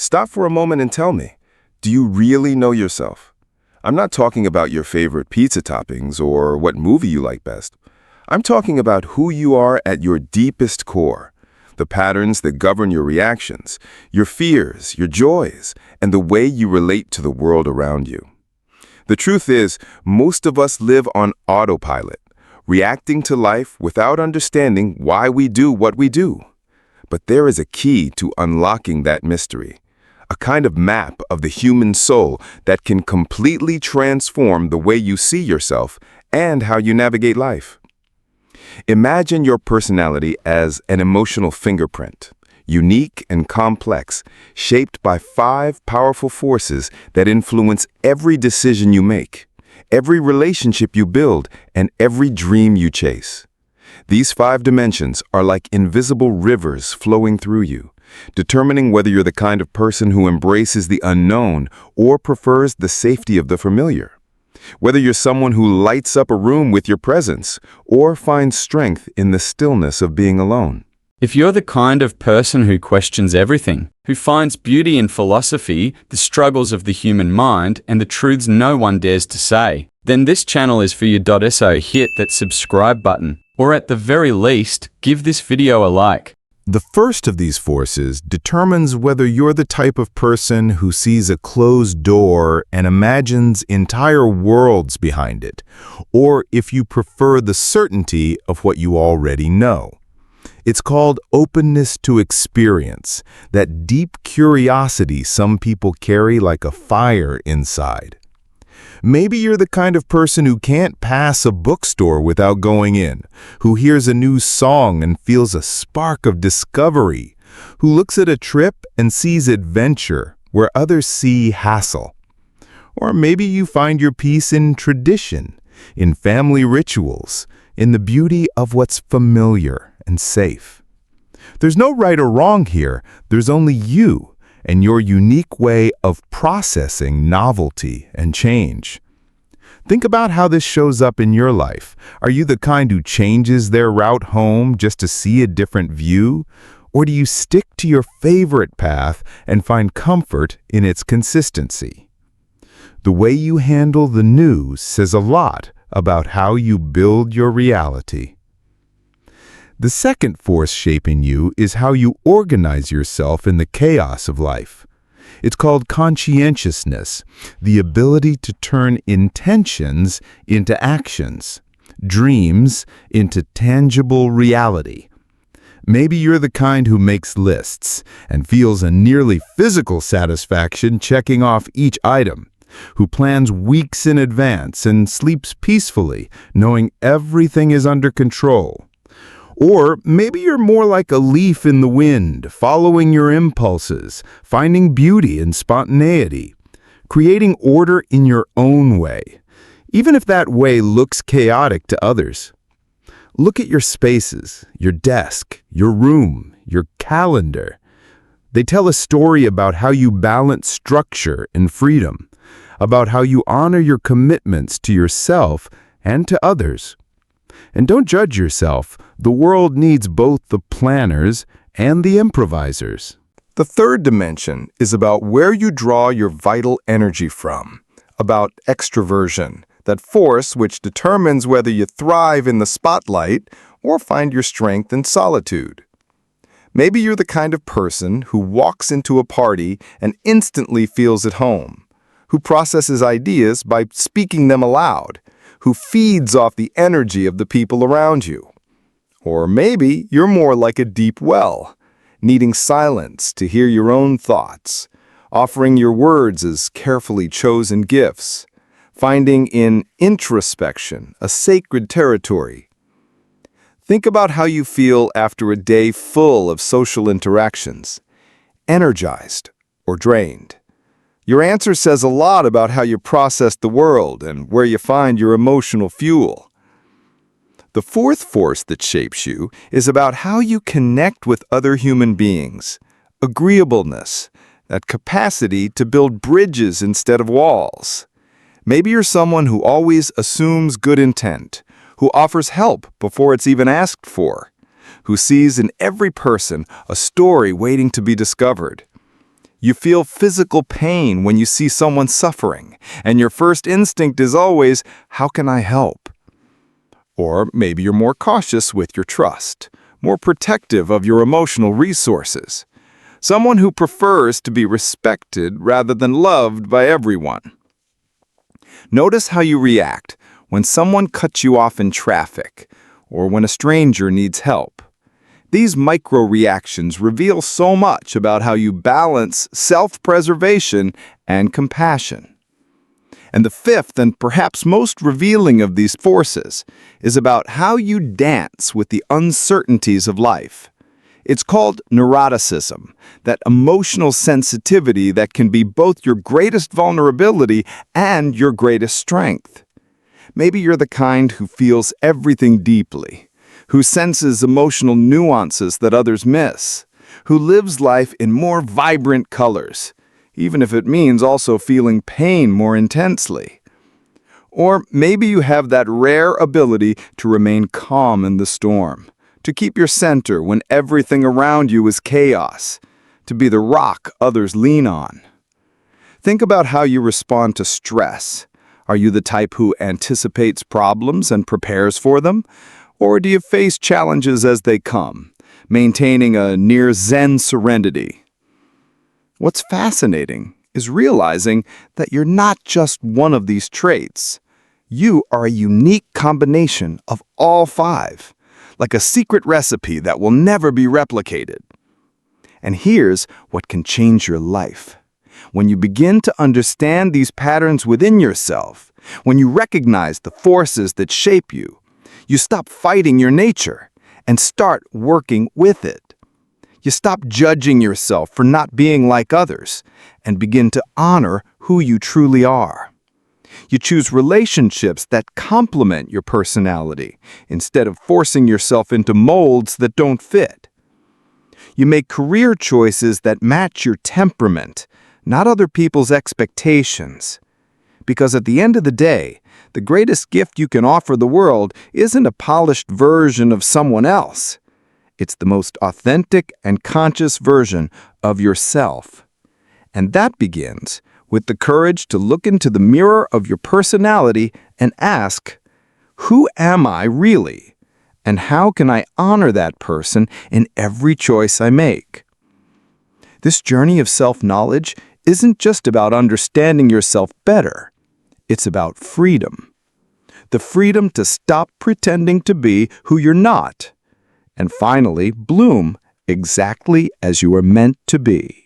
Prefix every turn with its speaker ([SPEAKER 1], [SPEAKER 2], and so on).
[SPEAKER 1] Stop for a moment and tell me, do you really know yourself? I'm not talking about your favorite pizza toppings or what movie you like best. I'm talking about who you are at your deepest core, the patterns that govern your reactions, your fears, your joys, and the way you relate to the world around you. The truth is, most of us live on autopilot, reacting to life without understanding why we do what we do. But there is a key to unlocking that mystery, a kind of map of the human soul that can completely transform the way you see yourself and how you navigate life. Imagine your personality as an emotional fingerprint, unique and complex, shaped by 5 powerful forces that influence every decision you make, every relationship you build, and every dream you chase. These 5 dimensions are like invisible rivers flowing through you, determining whether you're the kind of person who embraces the unknown or prefers the safety of the familiar. Whether you're someone who lights up a room with your presence or finds strength in the stillness of being alone.
[SPEAKER 2] If you're the kind of person who questions everything, who finds beauty in philosophy, the struggles of the human mind, and the truths no one dares to say, then this channel is for you. So hit that subscribe button, or at the very least, give this video a like.
[SPEAKER 3] The first of these forces determines whether you're the type of person who sees a closed door and imagines entire worlds behind it, or if you prefer the certainty of what you already know. It's called openness to experience, that deep curiosity some people carry like a fire inside. Maybe you're the kind of person who can't pass a bookstore without going in, who hears a new song and feels a spark of discovery, who looks at a trip and sees adventure where others see hassle. Or maybe you find your peace in tradition, in family rituals, in the beauty of what's familiar and safe. There's no right or wrong here. There's only you and your unique way of processing novelty and change. Think about how this shows up in your life. Are you the kind who changes their route home just to see a different view? Or do you stick to your favorite path and find comfort in its consistency? The way you handle the new says a lot about how you build your reality. The second force shaping you is how you organize yourself in the chaos of life. It's called conscientiousness, the ability to turn intentions into actions, dreams into tangible reality. Maybe you're the kind who makes lists and feels a nearly physical satisfaction checking off each item, who plans weeks in advance and sleeps peacefully, knowing everything is under control. Or maybe you're more like a leaf in the wind, following your impulses, finding beauty in spontaneity, creating order in your own way, even if that way looks chaotic to others. Look at your spaces, your desk, your room, your calendar. They tell a story about how you balance structure and freedom, about how you honor your commitments to yourself and to others. And don't judge yourself. The world needs both the planners and the improvisers.
[SPEAKER 1] The third dimension is about where you draw your vital energy from, about extroversion, that force which determines whether you thrive in the spotlight or find your strength in solitude. Maybe you're the kind of person who walks into a party and instantly feels at home, who processes ideas by speaking them aloud, who feeds off the energy of the people around you. Or maybe you're more like a deep well, needing silence to hear your own thoughts, offering your words as carefully chosen gifts, finding in introspection a sacred territory. Think about how you feel after a day full of social interactions, energized or drained. Your answer says a lot about how you process the world and where you find your emotional fuel. The fourth force that shapes you is about how you connect with other human beings, agreeableness, that capacity to build bridges instead of walls. Maybe you're someone who always assumes good intent, who offers help before it's even asked for, who sees in every person a story waiting to be discovered. You feel physical pain when you see someone suffering, and your first instinct is always, how can I help? Or maybe you're more cautious with your trust, more protective of your emotional resources. Someone who prefers to be respected rather than loved by everyone. Notice how you react when someone cuts you off in traffic, or when a stranger needs help. These micro-reactions reveal so much about how you balance self-preservation and compassion. And the fifth and perhaps most revealing of these forces is about how you dance with the uncertainties of life. It's called neuroticism, that emotional sensitivity that can be both your greatest vulnerability and your greatest strength. Maybe you're the kind who feels everything deeply, who senses emotional nuances that others miss, who lives life in more vibrant colors, even if it means also feeling pain more intensely. Or maybe you have that rare ability to remain calm in the storm, to keep your center when everything around you is chaos, to be the rock others lean on. Think about how you respond to stress. Are you the type who anticipates problems and prepares for them? Or do you face challenges as they come, maintaining a near Zen serenity? What's fascinating is realizing that you're not just one of these traits. You are a unique combination of all five, like a secret recipe that will never be replicated. And here's what can change your life. When you begin to understand these patterns within yourself, when you recognize the forces that shape you, you stop fighting your nature and start working with it. You stop judging yourself for not being like others and begin to honor who you truly are. You choose relationships that complement your personality instead of forcing yourself into molds that don't fit. You make career choices that match your temperament, not other people's expectations. Because at the end of the day, the greatest gift you can offer the world isn't a polished version of someone else. It's the most authentic and conscious version of yourself. And that begins with the courage to look into the mirror of your personality and ask, who am I really? And how can I honor that person in every choice I make? This journey of self-knowledge isn't just about understanding yourself better. It's about freedom. The freedom to stop pretending to be who you're not. And finally, bloom exactly as you are meant to be.